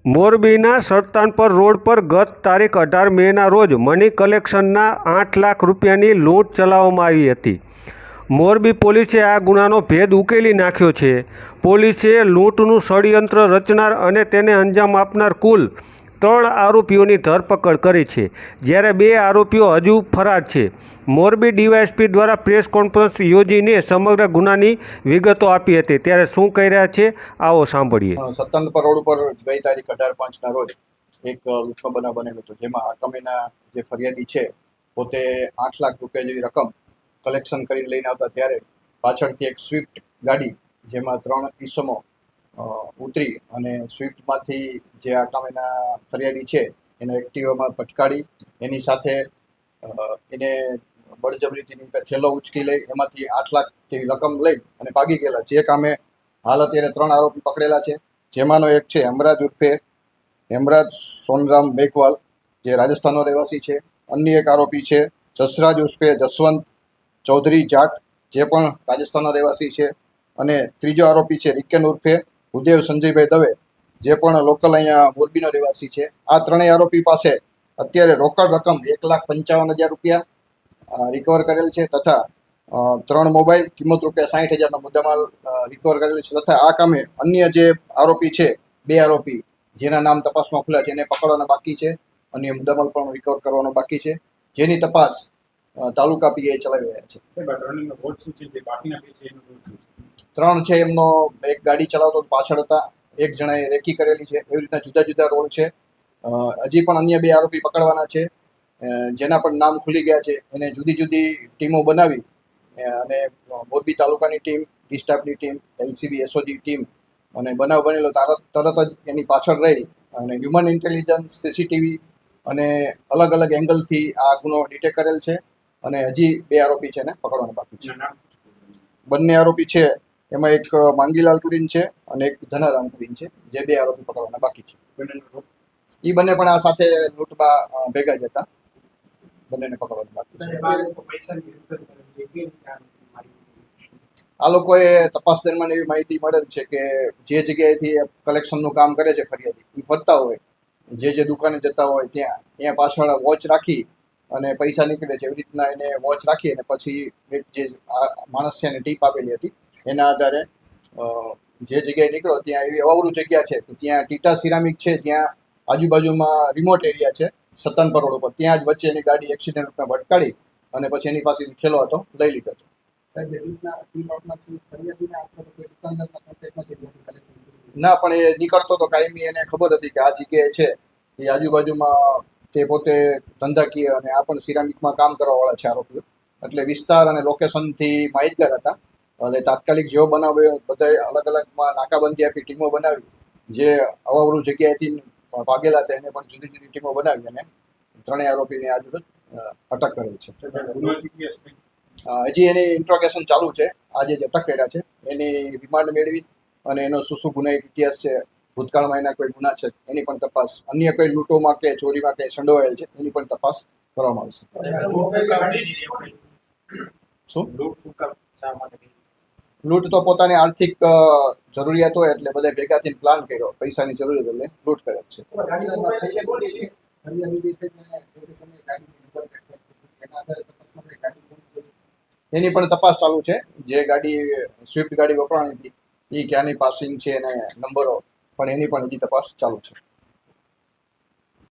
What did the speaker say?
મોરબીના સલ્તાનપર રોડ પર ગત તારીખ 18 મેના રોજ મની કલેક્શનના 8 લાખ રૂપિયાની લૂંટ ચલાવવામાં આવી હતી. મોરબી પોલીસે આ ગુનાનો ભેદ ઉકેલી નાખ્યો છે. પોલીસે લૂંટનું ષડયંત્ર રચનાર અને તેને અંજામ આપનાર કુલ 3 આરોપીઓની ધરપકડ કરી છે, જ્યારે 2 આરોપીઓ હજુ ફરાર છે. મોરબી ડીવાયએસપી દ્વારા પ્રેસ કોન્ફરન્સ યોજીને સમગ્ર ગુનાની વિગતો આપી હતી. ત્યારે શું કહી રહ્યા છે, આવો સાંભળીએ. સત્તાનપર રોડ ઉપર ગઈ તારીખ 18/5ના રોજ એક લૂંટનો બનાવ બનેલો હતો, જેમાં આકમીના જે ફરિયાદી છે પોતે 8 લાખ રૂપિયા જેવી રકમ કલેક્શન કરીને લઈને આવતા, ત્યારે પાછળથી એક સ્વિફ્ટ ગાડી જેમાં 3 ઈસમો ઉતરી અને સ્વિફ્ટમાંથી જે આકામીના ફરિયાદી છે એને એક્ટિવામાં પટકાડી એની સાથે એને બળજબરીથી થેલો ઉચકી લઈ એમાંથી 8 લાખ જેવી રકમ લઈ અને ભાગી ગયેલા. જે કામે હાલ અત્યારે 3 આરોપી પકડેલા છે, જેમાંનો એક છે હેમરાજ ઉર્ફે હેમરાજ સોનરામ બેકવાલ, જે રાજસ્થાનનો રહેવાસી છે. અન્ય એક આરોપી છે જસરાજ ઉર્ફે જસવંત ચૌધરી જાટ, જે પણ રાજસ્થાનનો રહેવાસી છે. અને ત્રીજો આરોપી છે રિકેન ઉર્ફે ભૂદેવ સંજયભાઈ દવે, જે પણ લોકલ અહીંયા મોરબીનો રહેવાસી છે. આ ત્રણેય આરોપી પાસે અત્યારે રોકડ રકમ 1,55,000 રૂપિયા રિકવર કરેલ છે, તથા 3 મોબાઈલ કિંમત રૂપિયા 60,000નો મુદ્દામાલ રિકવર કરેલ છે. તથા આ કામે અન્ય જે આરોપી છે 2 આરોપી જેના નામ તપાસમાં ખુલ્યા છે એને પકડવાના બાકી છે. અન્ય મુદ્દામાલ પણ રિકવર કરવાનો બાકી છે, જેની તપાસ તાલુકા પીઆઈ ચલાવી રહ્યા છે. 3 છે એમનો એક ગાડી ચલાવતો પાછળ હતા, એક જણાએ રેકી કરેલી છે. એવી રીતના જુદા જુદા રોલ છે. હજી પણ અન્ય 2 આરોપી પકડવાના છે, જેના પણ નામ ખુલી ગયા છે. એને જુદી જુદી ટીમો બનાવી અને મોરબી તાલુકાની ટીમ, ડી સ્ટાફની ટીમ, એલસીબી એસઓજી ટીમ અને બનાવ બનેલો તરત જ એની પાછળ રહી અને હ્યુમન ઇન્ટેલિજન્સ, સીસીટીવી અને અલગ અલગ એંગલથી આ ગુનો ડિટેક્ટ કરેલ છે. અને હજી 2 આરોપી છે એને પકડવાના બાકી છે. બંને આરોપી છે એમાં એક માંગીલાલ કરીને છે અને એક ધનારામ કરીને છે, જે 2 આરોપી પકડવાના બાકી છે. એ બંને પણ આ સાથે લૂંટમાં ભેગા જ હતા. બંનેને પકડવાના બાકી છે. આ લોકોએ તપાસ દરમિયાન એવી માહિતી મળેલ છે કે જે જગ્યાએથી કલેક્શનનું કામ કરે છે ફરિયાદી, એ ફરતા હોય, જે દુકાને જતા હોય ત્યાં પાછળ વોચ રાખી અને પૈસા નીકળે છે. એવી રીતના એને વોચ રાખી અને પછી જે માણસ છે એને ટીપ આપેલી હતી. એના આધારે જે જગ્યાએ નીકળો ત્યાં એવી અવાવરૂ જગ્યા છે, ત્યાં ટીટા સિરામિક છે, જ્યાં આજુબાજુમાં રિમોટ એરિયા છે સત્તાનપર રોડ ઉપર, ત્યાં જ વચ્ચે એની ગાડી એક્સિડન્ટમાં ભટકાડી અને પછી એની પાસેથી થેલો હતો લઈ લીધો હતો. ના, પણ એ નીકળતો તો કાયમી એને ખબર હતી કે આ જગ્યાએ છે. એ આજુબાજુમાં તે પોતે ધંધાકીય અને આ પણ સિરામિકમાં કામ કરવાવાળા છે આરોપીઓ, એટલે વિસ્તાર અને લોકેશનથી માહિતગાર હતા. એટલે તાત્કાલિક જેવો બનાવ્યો બધા અલગ અલગમાં નાકાબંધી આપી ટીમો બનાવી, જે અવાવરૂ જગ્યાએથી ભાગેલા હતા એને પણ જુદી જુદી ટીમો બનાવી અને 3 આરોપીને આજરોજ અટક કરેલ છે. હજી એની ઇન્ટ્રોગેશન ચાલુ છે. આજે જે અટક કર્યા છે એની રિમાન્ડ મેળવી અને એનો શું ગુનાહિત ઇતિહાસ છે, ભૂતકાળમાં એના કોઈ ગુના છે એની પણ તપાસ, અન્ય કોઈ લૂંટોમાં કે ચોરીમાં કંઈ સંડોવાયેલ છે એની પણ તપાસ કરવામાં આવશે. શું લૂંટ તો પોતાની આર્થિક જરૂરિયાત હોય એટલે બધા ભેગા થઈને પ્લાન કર્યો, પૈસાની જરૂરિયાત એટલે લૂંટ કરે છે. એની પણ તપાસ ચાલુ છે. જે ગાડી સ્વિફ્ટ ગાડી વપરાણી હતી એ ક્યાંની પાસિંગ છે અને નંબરો પણ એની પણ હજી તપાસ ચાલુ છે.